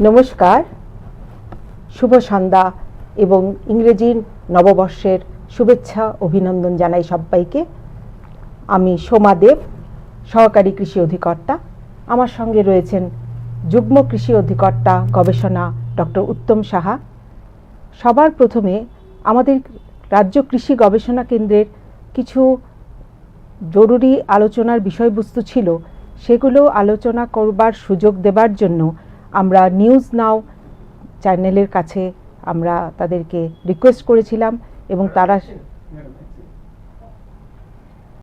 নমস্কার, শুভ সন্ধ্যা এবং ইংরেজির নববর্ষের শুভেচ্ছা অভিনন্দন জানাই সবাইকে। আমি সোমা দেব, সহকারী কৃষি অধিকর্তা। আমার সঙ্গে রয়েছেন যুগ্ম কৃষি অধিকর্তা গবেষণা ডক্টর উত্তম সাহা। সবার প্রথমে আমাদের রাজ্য কৃষি গবেষণা কেন্দ্রের কিছু জরুরি আলোচনার বিষয়বস্তু ছিল, সেগুলো আলোচনা করবার সুযোগ দেবার জন্য আমরা নিউজ নাও চ্যানেলের কাছে আমরা তাদেরকে রিকোয়েস্ট করেছিলাম এবং তারা